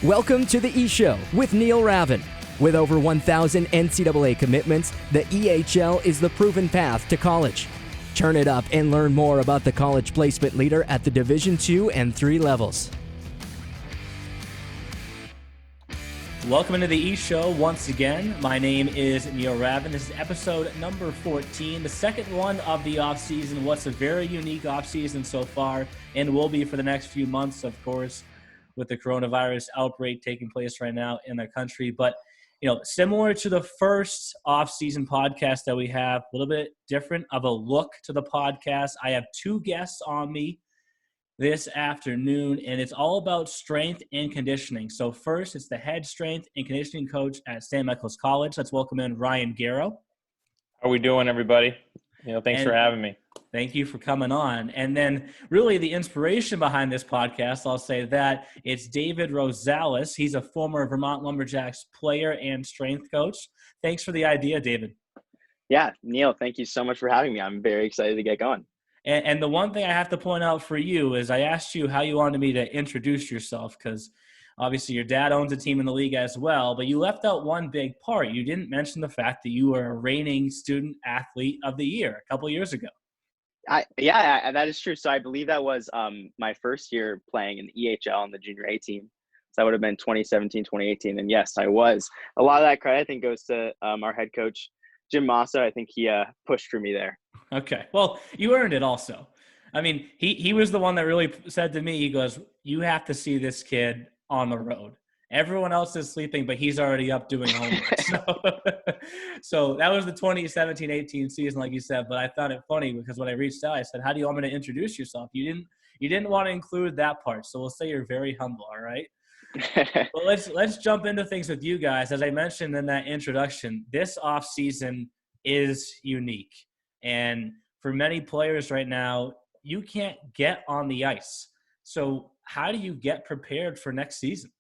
Welcome to the E-Show with Neil Ravin. With over 1,000 NCAA commitments, the EHL is the proven path to college. Turn it up and learn more about the college placement leader at the Division II and III levels. Welcome into the E-Show once again. My name is Neil Ravin. This is episode number 14, the second one of the off-season. What's a very unique off-season so far, and will be for the next few months, of course, with the coronavirus outbreak taking place right now in the country. But, similar to the first off-season podcast that we have, a little bit different of a look to the podcast. I have two guests on me this afternoon, and it's all about strength and conditioning. So first, it's the head strength and conditioning coach at St. Michael's College. Let's welcome in Ryan Garrow. How are we doing, everybody? Thanks for having me. Thank you for coming on. And then really the inspiration behind this podcast, I'll say that, it's David Rosales. He's a former Vermont Lumberjacks player and strength coach. Thanks for the idea, David. Yeah, Neil, thank you so much for having me. I'm very excited to get going. And the one thing I have to point out for you is I asked you how you wanted me to introduce yourself, because obviously your dad owns a team in the league as well, but you left out one big part. You didn't mention the fact that you were a reigning Student-Athlete of the Year a couple of years ago. Yeah, that is true. So I believe that was my first year playing in the EHL on the junior A team. So that would have been 2017, 2018. And yes, I was. A lot of that credit, I think, goes to our head coach, Jim Massa. I think he pushed for me there. Okay. Well, you earned it also. I mean, he was the one that really said to me, he goes, you have to see this kid on the road. Everyone else is sleeping, but he's already up doing homework. So that was the 2017-18 season, like you said. But I found it funny because when I reached out, I said, how do you want me to introduce yourself? You didn't want to include that part. So we'll say you're very humble, all right? Well, let's jump into things with you guys. As I mentioned in that introduction, this off season is unique. And for many players right now, you can't get on the ice. So how do you get prepared for next season?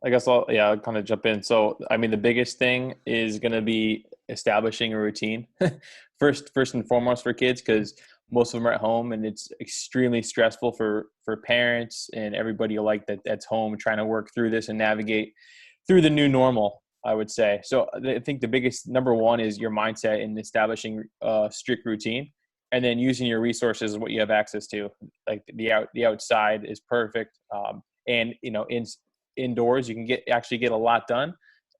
I guess I'll kind of jump in. So, the biggest thing is going to be establishing a routine first and foremost for kids, because most of them are at home and it's extremely stressful for parents and everybody alike that's home trying to work through this and navigate through the new normal, I would say. So I think the biggest number one is your mindset in establishing a strict routine, and then using your resources, what you have access to. Like the outside is perfect. And indoors you can actually get a lot done,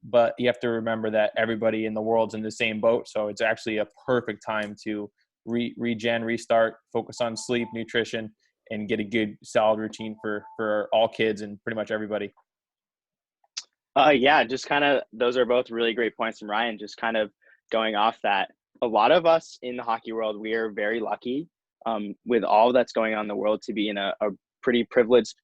but you have to remember that everybody in the world's in the same boat. So it's actually a perfect time to restart, focus on sleep, nutrition, and get a good solid routine for all kids and pretty much everybody. Just kind of, those are both really great points from Ryan. Just kind of going off that, a lot of us in the hockey world, we are very lucky with all that's going on in the world to be in a pretty privileged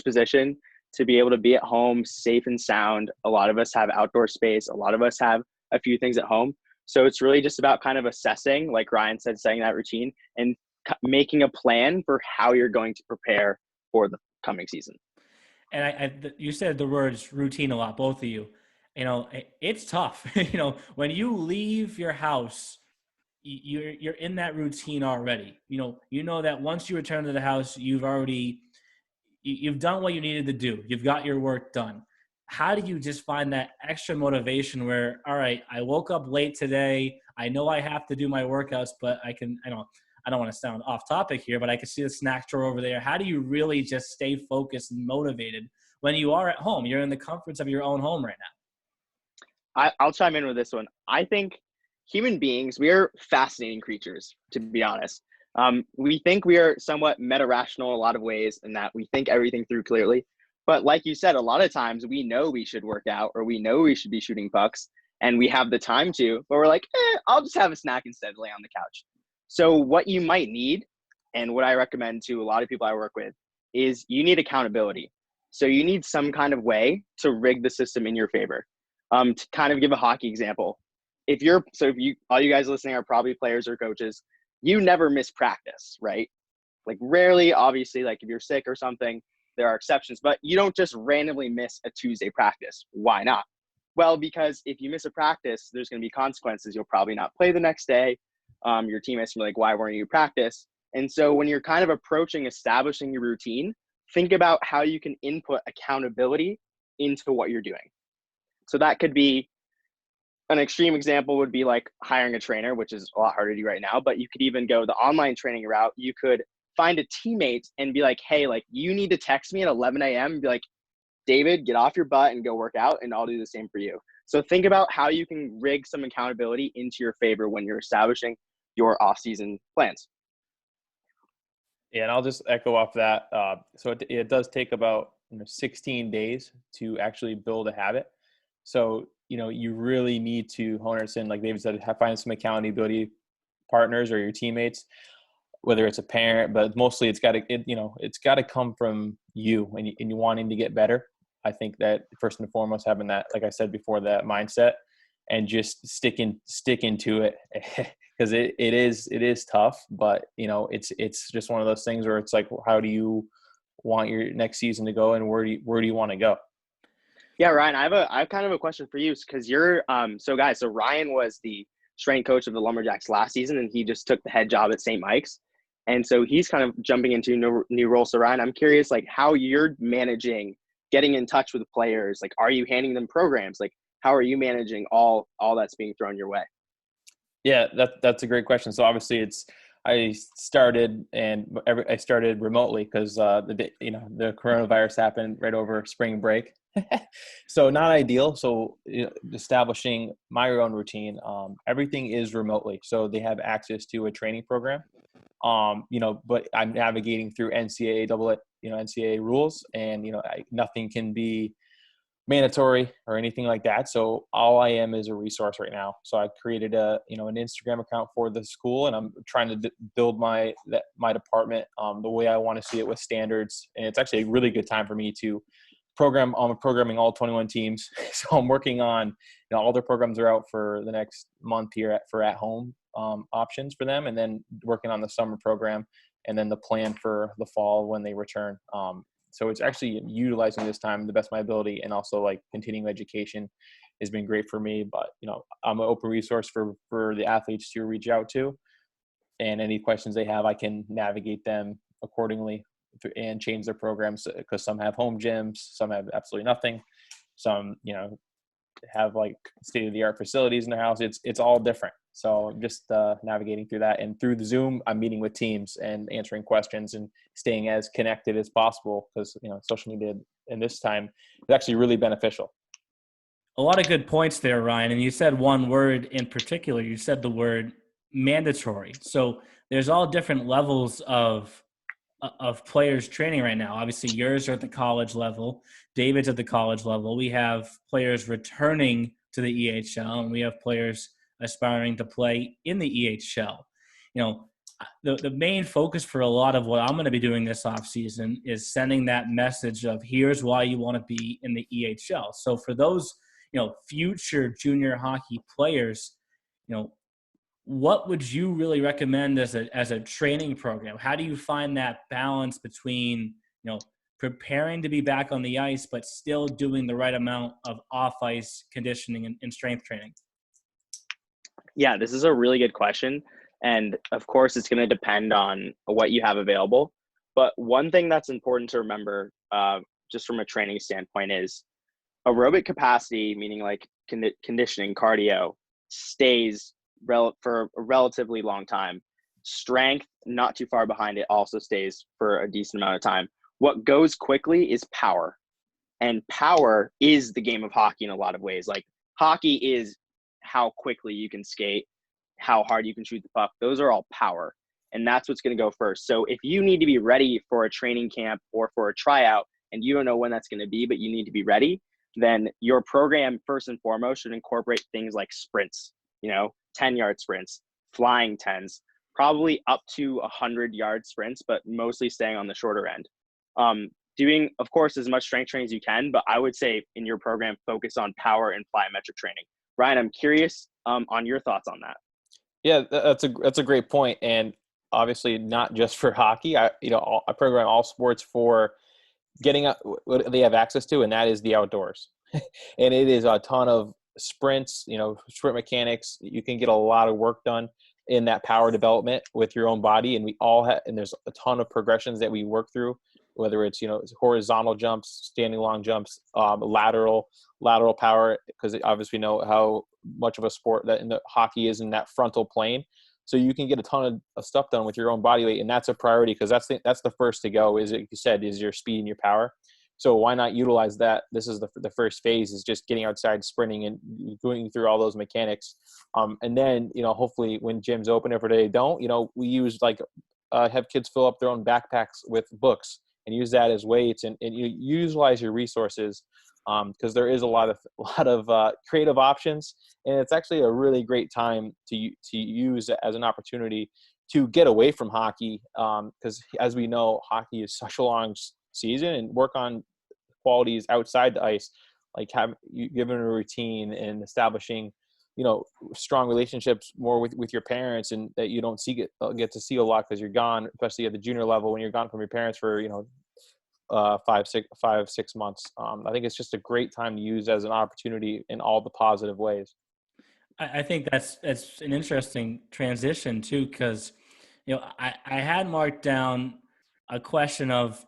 position to be able to be at home safe and sound. A lot of us have outdoor space. A lot of us have a few things at home. So it's really just about kind of assessing, like Ryan said, setting that routine and making a plan for how you're going to prepare for the coming season. And you said the words routine a lot, both of you. It's tough. When you leave your house, you're in that routine already. You know that once you return to the house, you've done what you needed to do. You've got your work done. How do you just find that extra motivation where, all right, I woke up late today. I know I have to do my workouts, but I don't want to sound off topic here, but I can see the snack drawer over there. How do you really just stay focused and motivated when you are at home? You're in the comforts of your own home right now. I'll chime in with this one. I think human beings, we are fascinating creatures, to be honest. We think we are somewhat meta-rational in a lot of ways, in that we think everything through clearly. But like you said, a lot of times we know we should work out or we know we should be shooting pucks and we have the time to, but we're like, I'll just have a snack instead of lay on the couch. So what you might need, and what I recommend to a lot of people I work with, is you need accountability. So you need some kind of way to rig the system in your favor. To kind of give a hockey example, all you guys listening are probably players or coaches, you never miss practice, right? Like rarely, obviously, like if you're sick or something, there are exceptions, but you don't just randomly miss a Tuesday practice. Why not? Well, because if you miss a practice, there's going to be consequences. You'll probably not play the next day. Your teammates will be like, why weren't you practice? And so when you're kind of approaching establishing your routine, think about how you can input accountability into what you're doing. So that could be an extreme example would be like hiring a trainer, which is a lot harder to do right now, but you could even go the online training route. You could find a teammate and be like, hey, like you need to text me at 11 a.m. and be like, David, get off your butt and go work out, and I'll do the same for you. So think about how you can rig some accountability into your favor when you're establishing your off-season plans. Yeah, and I'll just echo off that. So it does take about 16 days to actually build a habit. So, you really need to hone it in, like David said, find some accountability partners or your teammates, whether it's a parent, but mostly it's got to come from you and you wanting to get better. I think that first and foremost, having that, like I said before, that mindset and just stick into it because it is tough, but it's just one of those things where it's like, how do you want your next season to go and where do you want to go? Yeah, Ryan, I have kind of a question for you because you're so Ryan was the strength coach of the Lumberjacks last season, and he just took the head job at St. Mike's. And so he's kind of jumping into new role. So Ryan, I'm curious, like how you're managing getting in touch with players. Like, are you handing them programs? Like, how are you managing all that's being thrown your way? Yeah, that's a great question. So obviously I started remotely because the coronavirus happened right over spring break. So not ideal. So establishing my own routine, everything is remotely. So they have access to a training program. But I'm navigating through NCAA rules, and nothing can be mandatory or anything like that. So all I am is a resource right now. So I created an Instagram account for the school, and I'm trying to build my department the way I want to see it with standards. And it's actually a really good time for me to program. I'm programming all 21 teams. So I'm working on, all their programs are out for the next month here for at home options for them, and then working on the summer program and then the plan for the fall when they return. So it's actually utilizing this time the best of my ability, and also like continuing education has been great for me. But, I'm an open resource for the athletes to reach out to, and any questions they have, I can navigate them accordingly and change their programs, because some have home gyms, some have absolutely nothing. Some, have like state-of-the-art facilities in their house. It's all different. So I'm just navigating through that, and through the Zoom, I'm meeting with teams and answering questions and staying as connected as possible, because social media in this time is actually really beneficial. A lot of good points there, Ryan. And you said one word in particular. You said the word mandatory. So there's all different levels of players training right now. Obviously, yours are at the college level. David's at the college level. We have players returning to the EHL, and we have players aspiring to play in the EHL. The main focus for a lot of what I'm going to be doing this offseason is sending that message of here's why you want to be in the EHL. So for those, future junior hockey players, what would you really recommend as a training program? How do you find that balance between, preparing to be back on the ice, but still doing the right amount of off-ice conditioning and strength training? Yeah, this is a really good question. And of course, it's going to depend on what you have available. But one thing that's important to remember, just from a training standpoint, is aerobic capacity, meaning like conditioning, cardio, stays for a relatively long time. Strength, not too far behind it, also stays for a decent amount of time. What goes quickly is power. And power is the game of hockey in a lot of ways. Like, hockey is how quickly you can skate, how hard you can shoot the puck. Those are all power. And that's what's going to go first. So if you need to be ready for a training camp or for a tryout, and you don't know when that's going to be, but you need to be ready, then your program, first and foremost, should incorporate things like sprints, 10-yard sprints, flying 10s, probably up to 100-yard sprints, but mostly staying on the shorter end. Doing, of course, as much strength training as you can, but I would say in your program, focus on power and plyometric training. Ryan, I'm curious on your thoughts on that. Yeah, that's a great point. And obviously not just for hockey. I program all sports for getting what they have access to, and that is the outdoors. And it is a ton of sprints, sprint mechanics. You can get a lot of work done in that power development with your own body. And we all have, and there's a ton of progressions that we work through whether it's, it's horizontal jumps, standing long jumps, lateral power, because obviously we know how much of a sport that in the hockey is in that frontal plane. So you can get a ton of stuff done with your own body weight, and that's a priority because that's the first to go. Is, like you said, is your speed and your power. So why not utilize that? This is the first phase, is just getting outside, sprinting, and going through all those mechanics. And then, hopefully when gyms open, if they don't, we use have kids fill up their own backpacks with books and use that as weights, and you utilize your resources, because there is a lot of creative options, and it's actually a really great time to use as an opportunity to get away from hockey, because as we know, hockey is such a long season, and work on qualities outside the ice, like given a routine and establishing strong relationships more with your parents, and that you don't get to see a lot because you're gone, especially at the junior level when you're gone from your parents for 5-6 months. I think it's just a great time to use as an opportunity in all the positive ways. I think that's an interesting transition too, because I had marked down a question of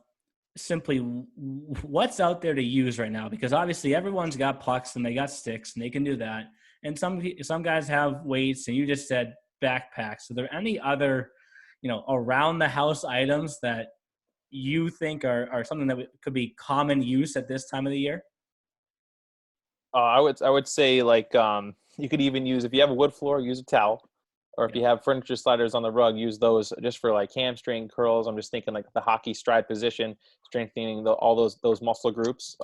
simply what's out there to use right now, because obviously everyone's got pucks and they got sticks and they can do that, and some guys have weights, and you just said backpacks. Are there any other around the house items that you think are something that could be common use at this time of the year? I would say you could even use, if you have a wood floor, use a towel. Or if you have furniture sliders on the rug, use those just for hamstring curls. I'm just thinking the hockey stride position, strengthening all those muscle groups,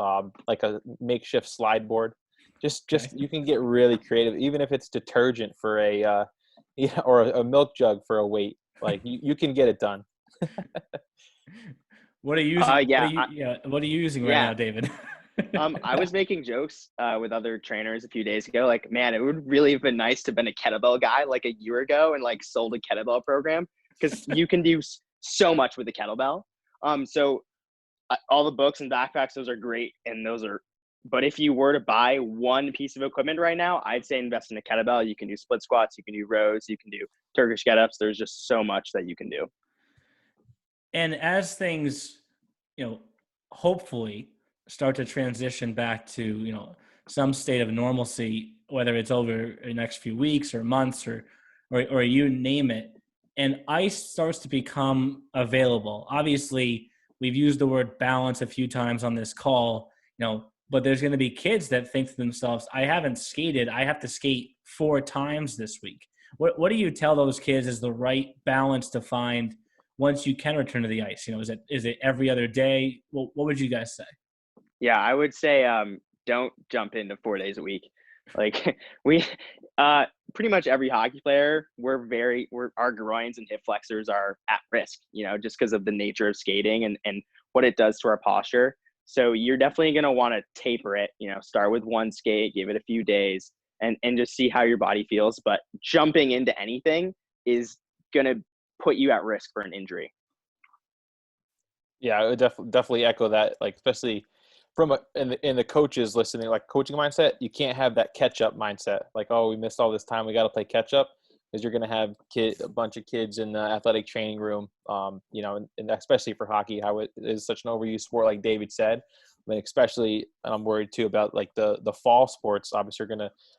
like a makeshift slide board. Just you can get really creative, even if it's detergent for or a milk jug for a weight. You can get it done. What are you using? What are you using right now, David? I was making jokes with other trainers a few days ago. Man, it would really have been nice to have been a kettlebell guy a year ago and sold a kettlebell program, because you can do so much with a kettlebell. So all the books and backpacks, those are great, and but if you were to buy one piece of equipment right now, I'd say invest in a kettlebell. You can do split squats, you can do rows, you can do Turkish get-ups. There's just so much that you can do. And as things, hopefully start to transition back to, some state of normalcy, whether it's over the next few weeks or months or you name it, and ice starts to become available. Obviously, we've used the word balance a few times on this call, but there's going to be kids that think to themselves, I haven't skated. I have to skate 4 times this week. What do you tell those kids is the right balance to find once you can return to the ice? Is it every other day? What would you guys say? Yeah, I would say don't jump into 4 days a week. We pretty much every hockey player, our groins and hip flexors are at risk, just because of the nature of skating and what it does to our posture. So you're definitely going to want to taper it, start with one skate, give it a few days, and just see how your body feels. But jumping into anything is going to put you at risk for an injury. Yeah, I would definitely echo that, especially from in the coaches listening, coaching mindset. You can't have that catch up mindset. We missed all this time, we got to play catch up, because you're going to have a bunch of kids in the athletic training room, and especially for hockey, how it is such an overused sport, like David said. I mean, especially, I'm worried too about the fall sports. Obviously,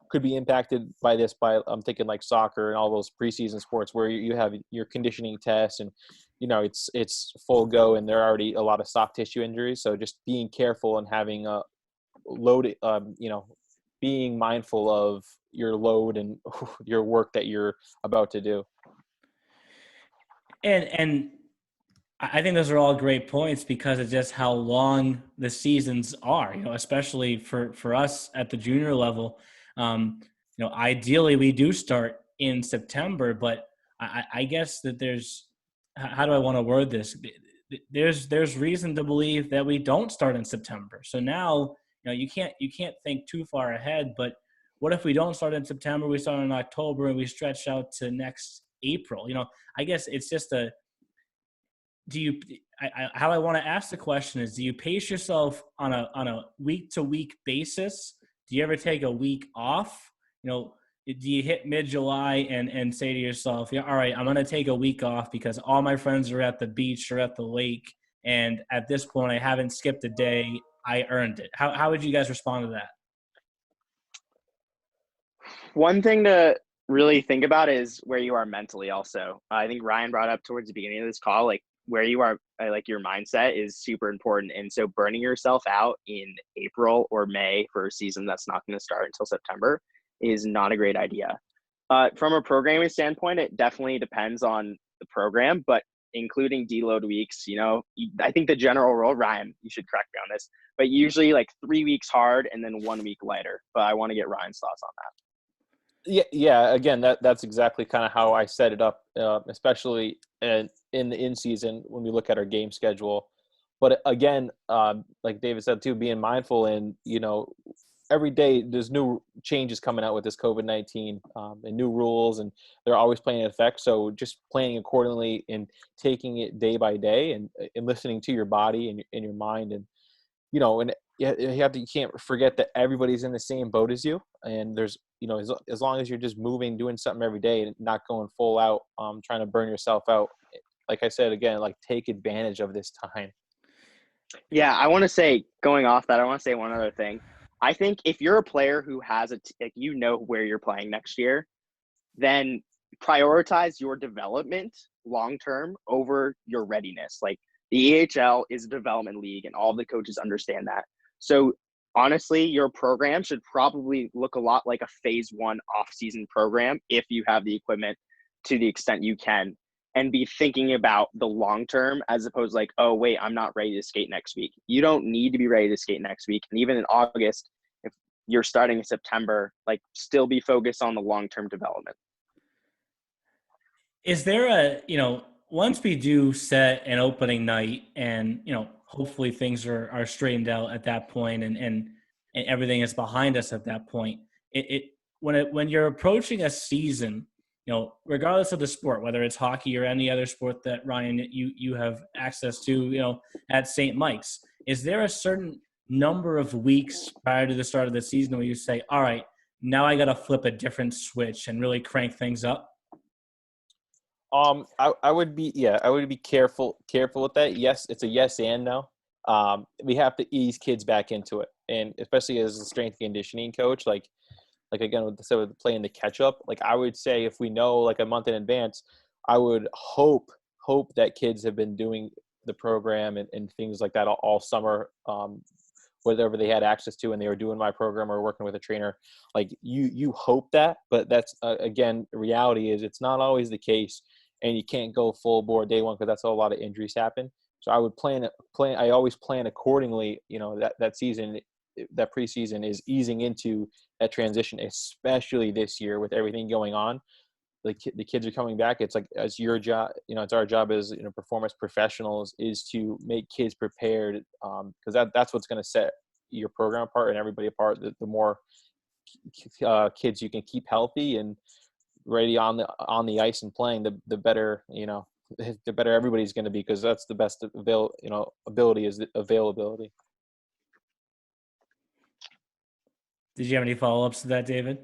could be impacted by this. I'm thinking soccer and all those preseason sports where you have your conditioning tests, and it's full go, and there are already a lot of soft tissue injuries. So just being careful and having a load, being mindful of your load and your work that you're about to do. And I think those are all great points, because of just how long the seasons are, especially for us at the junior level. Ideally we do start in September, but I guess that how do I want to word this? There's reason to believe that we don't start in September. So now, you can't think too far ahead, but what if we don't start in September, we start in October, and we stretch out to next April? I guess it's just how I want to ask the question is, do you pace yourself on a week to week basis? Do you ever take a week off? Do you hit mid-July and say to yourself, yeah, all right, I'm going to take a week off because all my friends are at the beach or at the lake, and at this point I haven't skipped a day. I earned it. How would you guys respond to that? One thing to really think about is where you are mentally also. I think Ryan brought up towards the beginning of this call, like where you are, like your mindset is super important. And so burning yourself out in April or May for a season that's not going to start until September is not a great idea. From a programming standpoint, it definitely depends on the program, but including deload weeks, I think the general rule, Ryan, you should correct me on this, but usually like 3 weeks hard and then 1 week lighter. But I want to get Ryan's thoughts on that. Yeah. Again, that's exactly kind of how I set it up, especially in the in-season when we look at our game schedule. But again, like David said too, being mindful and, every day there's new changes coming out with this COVID-19 and new rules, and they're always playing an effect. So just planning accordingly and taking it day by day and listening to your body and your mind. And, and you can't forget that everybody's in the same boat as you. And there's, as long as you're just moving, doing something every day and not going full out, trying to burn yourself out. Like I said, again, like take advantage of this time. Yeah, I want to say, going off that, I want to say one other thing. I think if you're a player who has where you're playing next year, then prioritize your development long-term over your readiness. Like the EHL is a development league and all the coaches understand that. So honestly, your program should probably look a lot like a phase 1 off-season program if you have the equipment to the extent you can, and be thinking about the long term as opposed to like, oh, wait, I'm not ready to skate next week. You don't need to be ready to skate next week. And even in August, if you're starting in September, like still be focused on the long-term development. Is there once we do set an opening night and, hopefully things are straightened out at that point and everything is behind us at that point, when you're approaching a season, regardless of the sport, whether it's hockey or any other sport that Ryan, you have access to, at St. Mike's, is there a certain number of weeks prior to the start of the season where you say, all right, now I got to flip a different switch and really crank things up? I would be careful with that. Yes, it's a yes and no. We have to ease kids back into it, and especially as a strength conditioning coach, like again with playing the catch up. Like I would say, if we know like a month in advance, I would hope that kids have been doing the program and things like that all summer, whatever they had access to, and they were doing my program or working with a trainer. Like you hope that, but that's again, the reality is it's not always the case. And you can't go full bore day one because that's how a lot of injuries happen. So I would I always plan accordingly, that season, that preseason is easing into that transition, especially this year with everything going on. The kids are coming back. It's like, as your job, it's our job as, performance professionals is to make kids prepared, because that's what's going to set your program apart and everybody apart. The more kids you can keep healthy and ready on the ice and playing, the better, the better everybody's going to be, because that's the best ability is the availability. Did you have any follow-ups to that, David?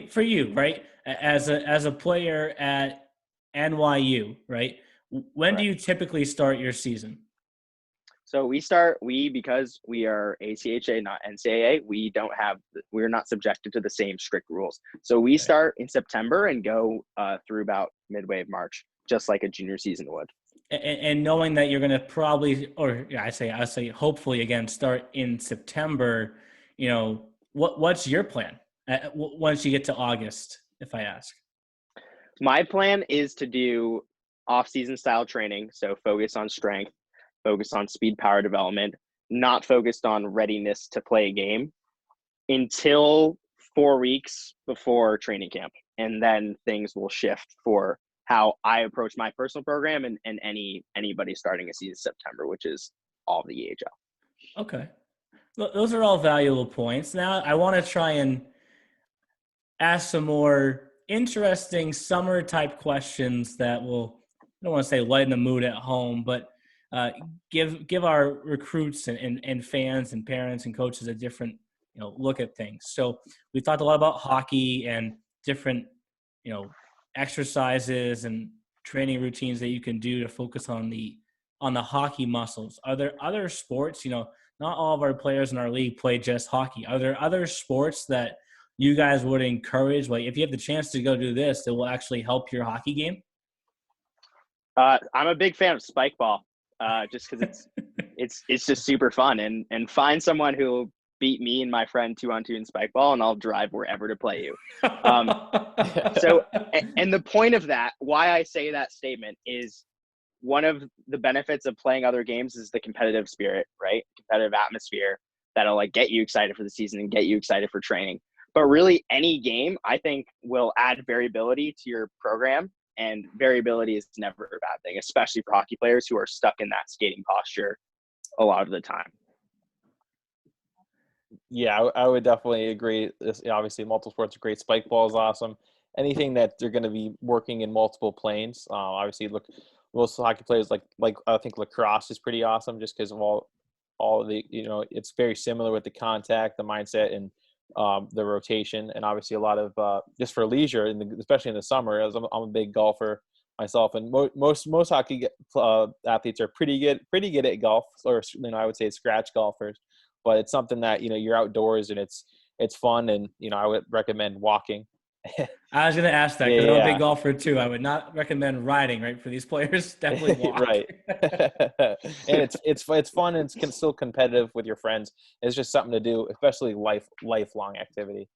For you, right, as a player at NYU, right, when do you typically start your season? So because we are ACHA, not NCAA, we're not subjected to the same strict rules. So we start in September and go through about midway of March, just like a junior season would. And knowing that you're going to probably, I say hopefully again, start in September, what's your plan once you get to August, if I ask? My plan is to do off-season style training. So focus on strength, focus on speed power development, not focused on readiness to play a game until 4 weeks before training camp. And then things will shift for how I approach my personal program and anybody starting a season in September, which is all of the EHL. Okay. Those are all valuable points. Now I want to try and ask some more interesting summer type questions that will, I don't want to say lighten the mood at home, but give our recruits and fans and parents and coaches a different look at things. So we talked a lot about hockey and different exercises and training routines that you can do to focus on the on the hockey muscles, are there other sports, not all of our players in our league play just hockey. Are there other sports that you guys would encourage? Like if you have the chance to go do this, that will actually help your hockey game? I'm a big fan of spike ball, just because it's just super fun, and find someone who will beat me and my friend 2-on-2 in spike ball, and I'll drive wherever to play you. So, and the point of that, why I say that statement is one of the benefits of playing other games is the competitive spirit, right? Competitive atmosphere that'll like get you excited for the season and get you excited for training. But really any game I think will add variability to your program, and variability is never a bad thing, especially for hockey players who are stuck in that skating posture a lot of the time. Yeah, I would definitely agree. Obviously, multiple sports are great. Spike ball is awesome. Anything that they're going to be working in multiple planes. Obviously, look, most hockey players like I think lacrosse is pretty awesome just because of all of the it's very similar with the contact, the mindset, and the rotation, and obviously a lot of just for leisure, especially in the summer. As I'm a big golfer myself, and most hockey athletes are pretty good at golf, or I would say scratch golfers. But it's something that you're outdoors and it's fun, and I would recommend walking. I was going to ask that because I'm a Yeah. big golfer too. I would not recommend riding, right? For these players, definitely walk. Right. And it's fun, and it's still competitive with your friends. It's just something to do, especially lifelong activity.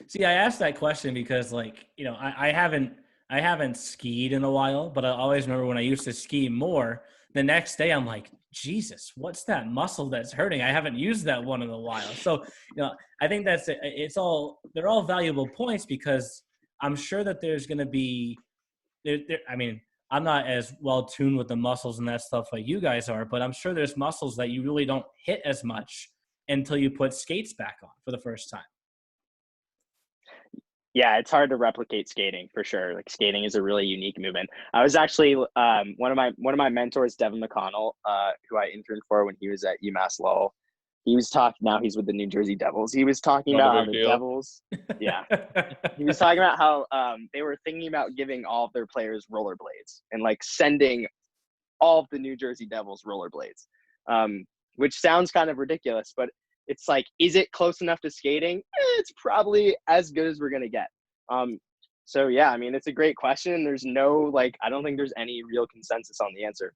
See, I asked that question because I haven't skied in a while, but I always remember when I used to ski more, the next day I'm like, Jesus, what's that muscle that's hurting? I haven't used that one in a while. So, I think they're all valuable points, because I'm sure that there's going to be, I'm not as well tuned with the muscles and that stuff like you guys are, but I'm sure there's muscles that you really don't hit as much until you put skates back on for the first time. Yeah, it's hard to replicate skating for sure. Like skating is a really unique movement. I was actually one of my mentors, Devin McConnell, who I interned for when he was at UMass Lowell. He was talking. Now he's with the New Jersey Devils. He was talking about how the Devils. Yeah, he was talking about how they were thinking about giving all of their players rollerblades and like sending all of the New Jersey Devils rollerblades, which sounds kind of ridiculous, but it's like, is it close enough to skating? It's probably as good as we're going to get. So yeah, I mean, it's a great question. There's no, I don't think there's any real consensus on the answer.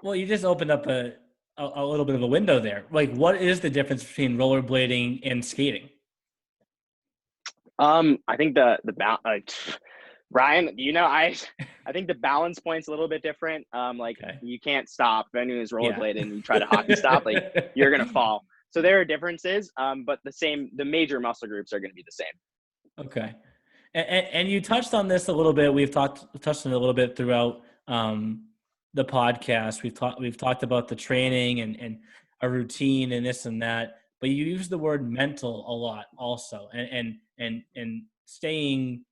Well, you just opened up a little bit of a window there. Like, what is the difference between rollerblading and skating? I think Ryan, I think the balance point's a little bit different. Okay. You can't stop. If anyone is rollerblading and you try to hockey stop, you're going to fall. So there are differences, but the major muscle groups are going to be the same. Okay. And you touched on this a little bit. We've touched on it a little bit throughout the podcast. We've talked about the training and a routine and this and that, but you use the word mental a lot also, and staying,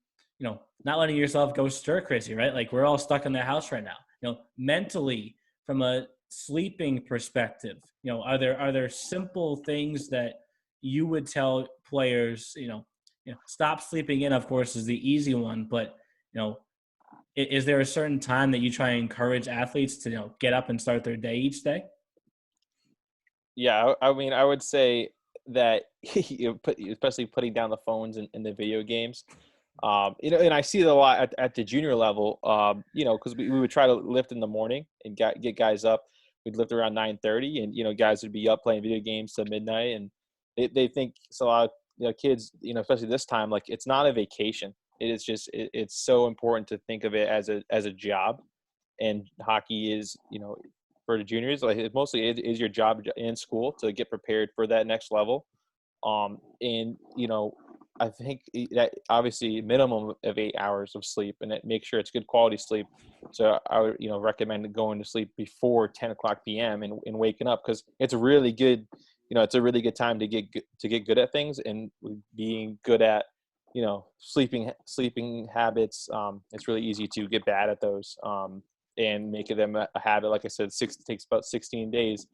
not letting yourself go stir crazy, right? Like we're all stuck in the house right now. Mentally, from a sleeping perspective, are there simple things that you would tell players? Stop sleeping in, of course, is the easy one, but is there a certain time that you try and encourage athletes to get up and start their day each day? Yeah, I mean, I would say that especially putting down the phones and the video games. And I see it a lot at the junior level, because we would try to lift in the morning and get guys up. We'd lift around 9:30, and, guys would be up playing video games till midnight. And they think, so a lot of kids, especially this time, like it's not a vacation. It is just, it's so important to think of it as a job. And hockey is, for the juniors, it mostly is your job in school to get prepared for that next level. And, I think that obviously minimum of 8 hours of sleep, and make sure it's good quality sleep. So I would, recommend going to sleep before 10 o'clock p.m. and waking up, because it's a really good, it's a really good time to get good at things, and being good at, sleeping habits. It's really easy to get bad at those, and make them a habit. Like I said, it takes about 16 days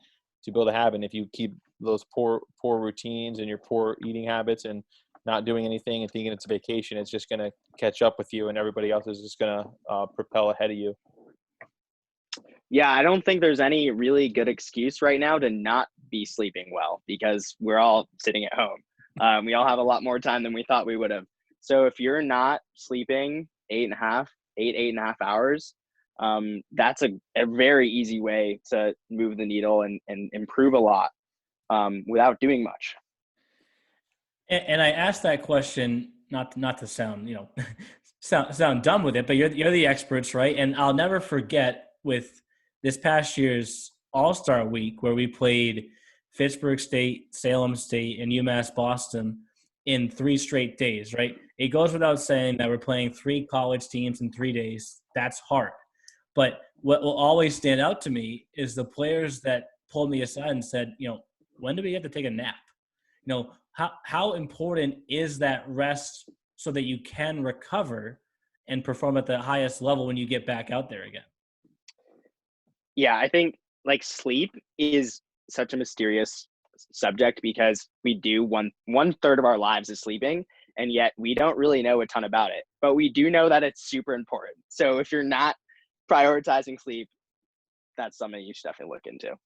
to build a habit. And if you keep those poor routines and your poor eating habits and not doing anything and thinking it's a vacation, it's just going to catch up with you, and everybody else is just going to propel ahead of you. Yeah, I don't think there's any really good excuse right now to not be sleeping well because we're all sitting at home. We all have a lot more time than we thought we would have. So if you're not sleeping 8.5 hours, that's a very easy way to move the needle and improve a lot without doing much. And I asked that question not to sound sound dumb with it, but you're the experts, right? And I'll never forget with this past year's All-Star Week where we played Fitchburg State, Salem State, and UMass Boston in 3 straight days, right? It goes without saying that we're playing 3 college teams in 3 days. That's hard. But what will always stand out to me is the players that pulled me aside and said, when do we have to take a nap? How important is that rest so that you can recover and perform at the highest level when you get back out there again? Yeah, I think like sleep is such a mysterious subject because we do one third of our lives is sleeping, and yet we don't really know a ton about it. But we do know that it's super important. So if you're not prioritizing sleep, that's something you should definitely look into.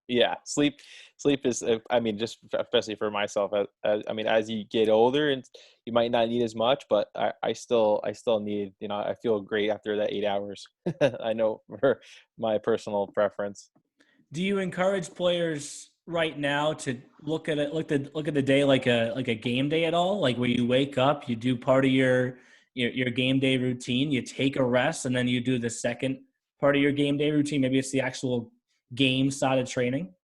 Yeah, sleep is, I mean, just especially for myself, I mean, as you get older and you might not need as much, but I still need, I feel great after that 8 hours. I know for my personal preference. Do you encourage players right now to look at the day like a game day at all? Like where you wake up, you do part of your game day routine, you take a rest, and then you do the second part of your game day routine. Maybe it's the actual game side of training.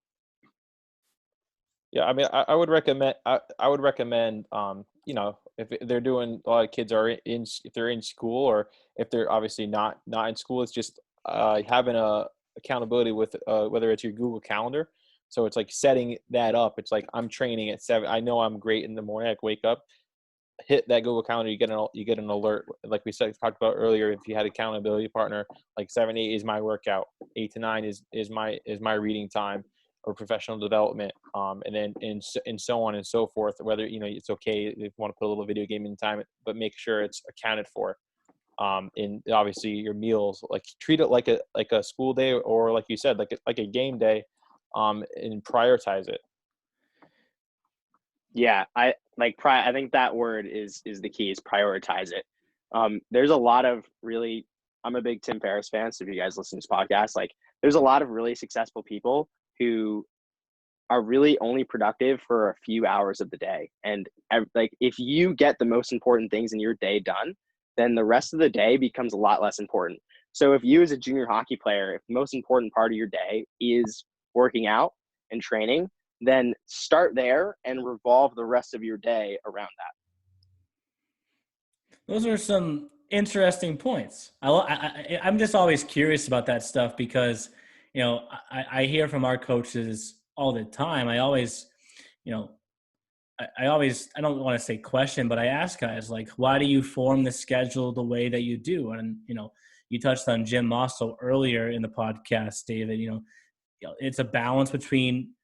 Yeah, I mean, I would recommend. I would recommend. If they're doing, a lot of kids are if they're in school, or if they're obviously not in school, it's just having a accountability with whether it's your Google Calendar. So it's like setting that up. It's like I'm training at 7. I know I'm great in the morning. I wake up, hit that Google Calendar. You get an alert. Like we talked about earlier. If you had an accountability partner, like 7 8 is my workout. 8 to 9 is my reading time or professional development, and then and so on and so forth. Whether it's okay if you want to put a little video game in time, but make sure it's accounted for. And obviously your meals, like treat it like a school day, or like you said, like a game day, and prioritize it. Yeah, I think that word is the key, is prioritize it. There's a lot of really, I'm a big Tim Ferriss fan, so if you guys listen to this podcast, like there's a lot of really successful people who are really only productive for a few hours of the day. And like if you get the most important things in your day done, then the rest of the day becomes a lot less important. So if you as a junior hockey player, if the most important part of your day is working out and training, then start there and revolve the rest of your day around that. Those are some interesting points. I'm just always curious about that stuff because, I hear from our coaches all the time. I always, I don't want to say question, but I ask guys like, why do you form the schedule the way that you do? And, you touched on Jim Mossel earlier in the podcast, David. It's a balance between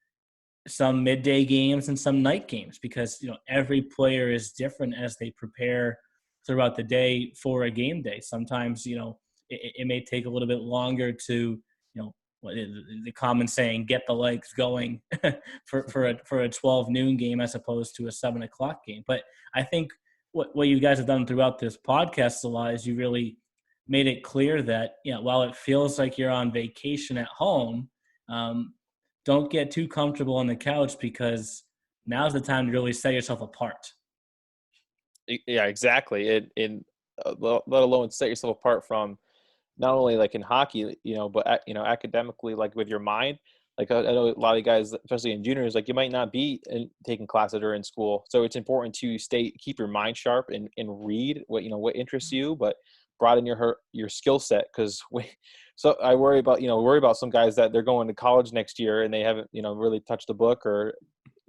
some midday games and some night games because, every player is different as they prepare throughout the day for a game day. Sometimes, it may take a little bit longer to, the common saying, get the legs going for a 12 noon game as opposed to a 7 o'clock game. But I think what you guys have done throughout this podcast a lot is you really made it clear that, while it feels like you're on vacation at home, don't get too comfortable on the couch because now's the time to really set yourself apart. Yeah, exactly. Let alone set yourself apart from not only like in hockey, but academically, like with your mind. Like I know a lot of guys, especially in juniors, like you might not be taking classes or in school, so it's important to keep your mind sharp and read what interests you, but broaden your skill set. Because so I worry about some guys that they're going to college next year and they haven't really touched a book or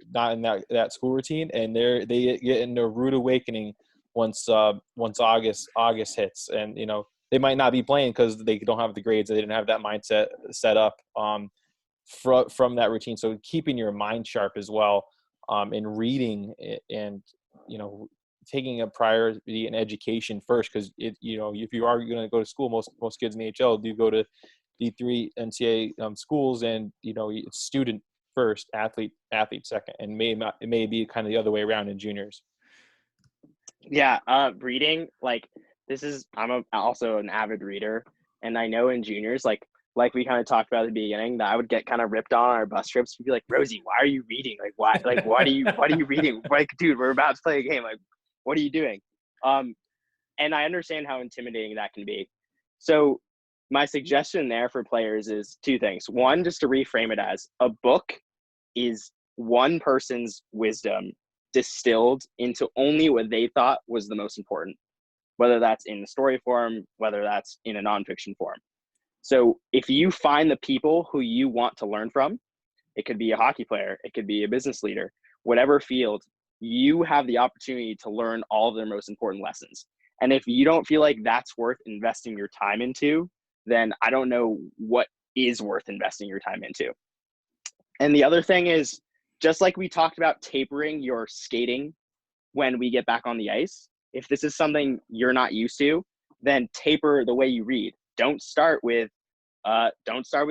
not in that school routine, and they get into a rude awakening once August hits, and they might not be playing because they don't have the grades. They didn't have that mindset set up from that routine. So keeping your mind sharp as well, and reading and taking a priority in education first, because if you are going to go to school, most kids in the HL do go to D3 NCAA schools, and it's student first, athlete second, and it may be kind of the other way around in juniors. Yeah, reading, like, I'm also an avid reader, and I know in juniors, like we kind of talked about at the beginning, that I would get kind of ripped on our bus trips. We'd be like, Rosie, why are you reading? Like, why are you reading? Like, dude, we're about to play a game. Like, what are you doing? And I understand how intimidating that can be. So my suggestion there for players is two things. One, just to reframe it as a book is one person's wisdom distilled into only what they thought was the most important, whether that's in the story form, whether that's in a nonfiction form. So if you find the people who you want to learn from, it could be a hockey player, it could be a business leader, whatever field, you have the opportunity to learn all of their most important lessons. And if you don't feel like that's worth investing your time into, then I don't know what is worth investing your time into. And the other thing is, just like we talked about tapering your skating when we get back on the ice, if this is something you're not used to, then taper the way you read. Don't start with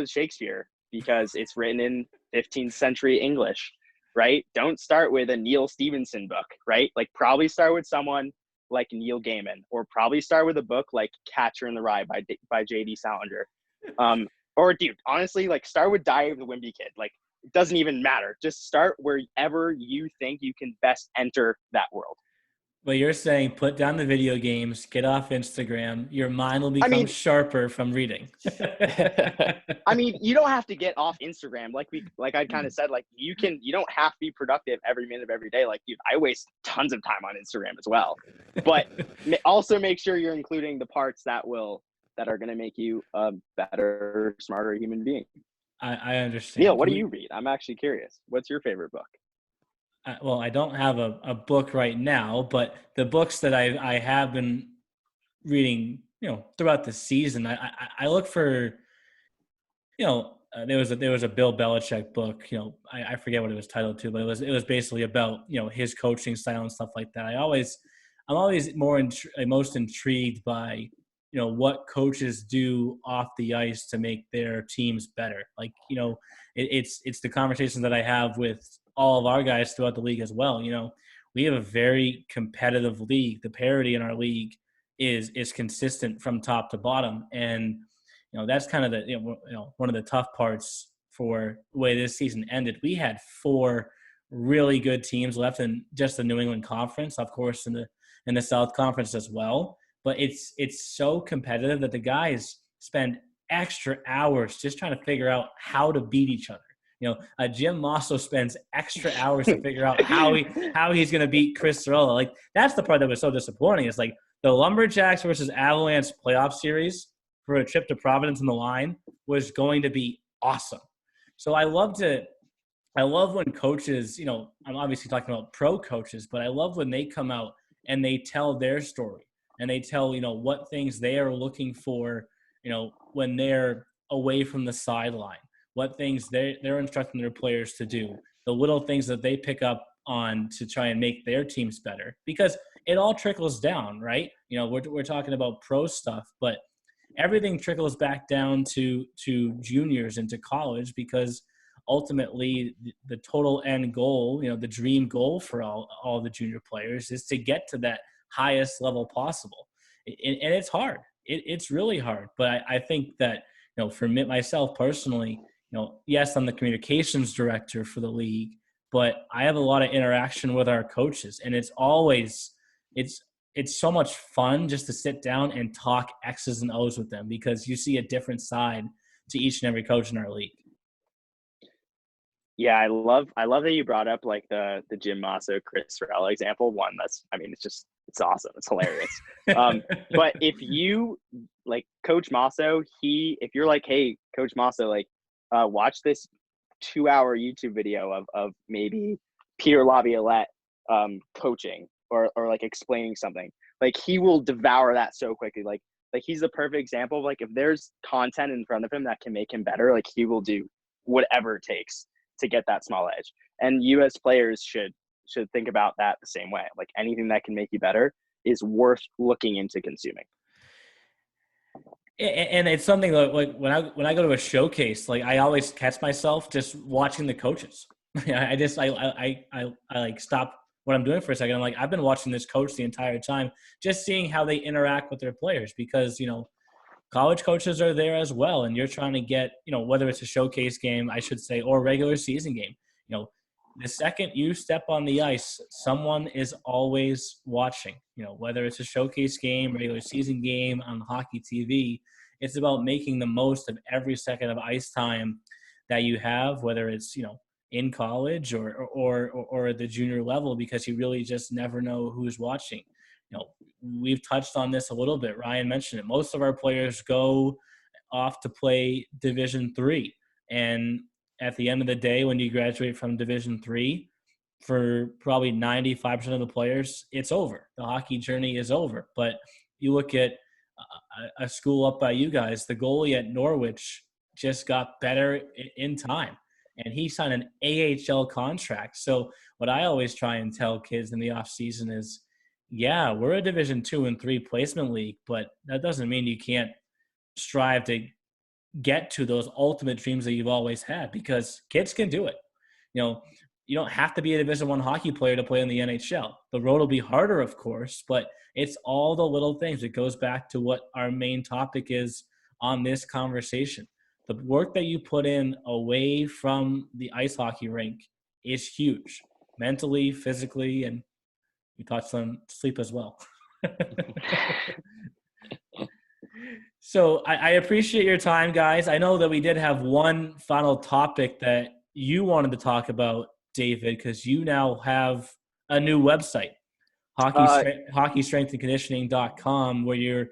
Shakespeare because it's written in 15th century English, right? Don't start with a Neil Stevenson book, right? Like, probably start with someone like Neil Gaiman, or probably start with a book like Catcher in the Rye by J.D. Salinger. Or dude, honestly, like, start with Diary of the Wimpy Kid. Like, it doesn't even matter. Just start wherever you think you can best enter that world. But you're saying put down the video games, get off Instagram. Your mind will become sharper from reading. I mean, you don't have to get off Instagram. Like I kind of said, like, you don't have to be productive every minute of every day. Like, dude, I waste tons of time on Instagram as well. But also make sure you're including the parts that are going to make you a better, smarter human being. I understand. Neil, what do you read? I'm actually curious. What's your favorite book? Well, I don't have a book right now, but the books that I have been reading, throughout the season, I look for, there was a Bill Belichick book, I forget what it was titled to, but it was basically about, his coaching style and stuff like that. I'm always most intrigued by, what coaches do off the ice to make their teams better. Like, it's the conversations that I have with all of our guys throughout the league as well. We have a very competitive league. The parity in our league is consistent from top to bottom. And, that's kind of one of the tough parts for the way this season ended. We had 4 really good teams left in just the New England Conference, of course, in the South Conference as well. But it's so competitive that the guys spend extra hours just trying to figure out how to beat each other. Jim Mosso spends extra hours to figure out how he's going to beat Chris Sorella. Like, that's the part that was so disappointing. It's like the Lumberjacks versus Avalanche playoff series for a trip to Providence in the line was going to be awesome. So I love when coaches, I'm obviously talking about pro coaches, but I love when they come out and they tell their story and they tell, what things they are looking for, when they're away from the sideline. What things they're instructing their players to do, the little things that they pick up on to try and make their teams better, because it all trickles down, right? We're talking about pro stuff, but everything trickles back down to juniors and to college, because ultimately the total end goal, the dream goal for all the junior players is to get to that highest level possible. And it's hard. It's really hard. But I think that, for myself personally, yes, I'm the communications director for the league, but I have a lot of interaction with our coaches, and it's so much fun just to sit down and talk X's and O's with them, because you see a different side to each and every coach in our league. Yeah, I love that you brought up like the Jim Mosso, Chris Sorella example. One, it's awesome. It's hilarious. But if you like Coach Mosso, if you're like, hey, Coach Mosso, like, watch this 2-hour YouTube video of maybe Peter Laviolette coaching or like explaining something, like, he will devour that so quickly. Like he's the perfect example of, like, if there's content in front of him that can make him better, like, he will do whatever it takes to get that small edge. And you as players should should think about that the same way. Like anything that can make you better is worth looking into consuming. And it's something like when I go to a showcase, like I always catch myself just watching the coaches. I like stop what I'm doing for a second. I'm like, I've been watching this coach the entire time, just seeing how they interact with their players, because, college coaches are there as well. And you're trying to get, whether it's a showcase game, I should say, or regular season game, the second you step on the ice, someone is always watching, whether it's a showcase game, regular season game, on hockey TV. It's about making the most of every second of ice time that you have, whether it's, in college or at the junior level, because you really just never know who's watching. We've touched on this a little bit. Ryan mentioned it. Most of our players go off to play Division III. And at the end of the day, when you graduate from Division III, for probably 95% of the players, it's over. The hockey journey is over. But you look at a school up by you guys, the goalie at Norwich just got better in time, and he signed an AHL contract. So what I always try and tell kids in the off season is, yeah, we're a Division II and III placement league, but that doesn't mean you can't strive to get to those ultimate dreams that you've always had, because kids can do it. You don't have to be a Division I hockey player to play in the NHL. The road will be harder, of course, but it's all the little things. It goes back to what our main topic is on this conversation. The work that you put in away from the ice hockey rink is huge, mentally, physically, and we touched on sleep as well. So I appreciate your time, guys. I know that we did have one final topic that you wanted to talk about, David, because you now have a new website, hockeystrengthandconditioning.com, where you're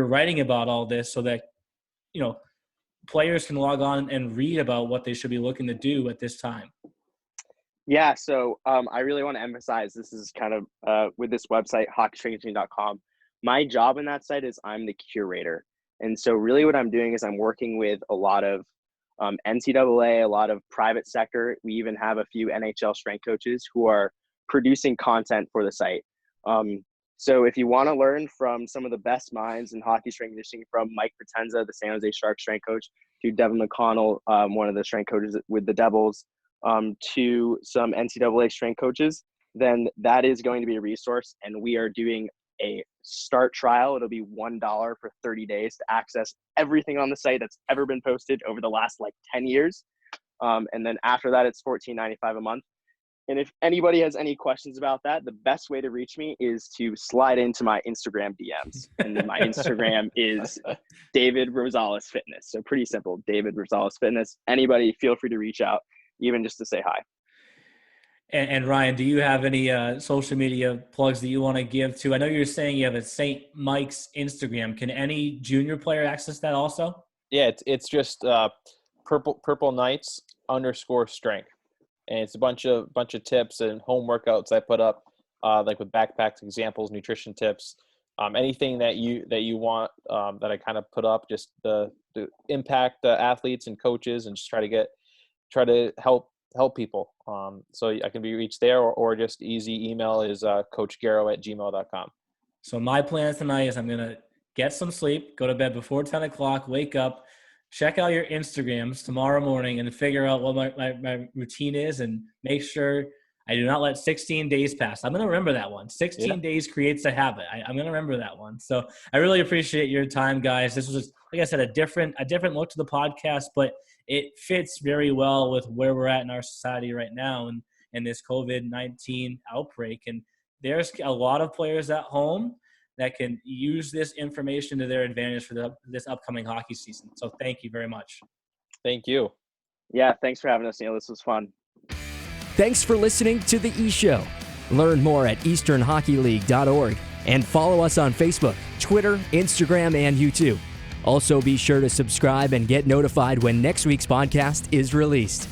writing about all this, so that players can log on and read about what they should be looking to do at this time. Yeah, so I really want to emphasize, this is kind of with this website, hockeystrengthandconditioning.com. My job in that site is I'm the curator. And so really what I'm doing is I'm working with a lot of NCAA, a lot of private sector. We even have a few NHL strength coaches who are producing content for the site. So if you want to learn from some of the best minds in hockey strength conditioning, from Mike Potenza, the San Jose Sharks strength coach, to Devin McConnell, one of the strength coaches with the Devils, to some NCAA strength coaches, then that is going to be a resource. And we are doing a start trial. It'll be $1 for 30 days to access everything on the site that's ever been posted over the last 10 years. And then after that, it's $14.95 a month. And if anybody has any questions about that, the best way to reach me is to slide into my Instagram DMs. And my Instagram is David Rosales Fitness. So pretty simple, David Rosales Fitness. Anybody, feel free to reach out, even just to say hi. And Ryan, do you have any social media plugs that you want to give to? I know you're saying you have a St. Mike's Instagram. Can any junior player access that also? Yeah, it's just Purple Knights _strength, and it's a bunch of tips and home workouts I put up, like with backpacks, examples, nutrition tips, anything that you want that I kind of put up, just to impact the athletes and coaches, and just try to help people. So I can be reached there, or just easy email is coachgarrow@gmail.com. So my plan tonight is I'm going to get some sleep, go to bed before 10 o'clock, wake up, check out your Instagrams tomorrow morning, and figure out what my routine is, and make sure I do not let 16 days pass. I'm going to remember that one. 16 days creates a habit. I'm going to remember that one. So I really appreciate your time, guys. This was, like I said, a different look to the podcast, but it fits very well with where we're at in our society right now, and this COVID-19 outbreak. And there's a lot of players at home that can use this information to their advantage for this upcoming hockey season. So thank you very much. Thank you. Yeah, thanks for having us, Neil. This was fun. Thanks for listening to The E-Show. Learn more at easternhockeyleague.org and follow us on Facebook, Twitter, Instagram, and YouTube. Also, be sure to subscribe and get notified when next week's podcast is released.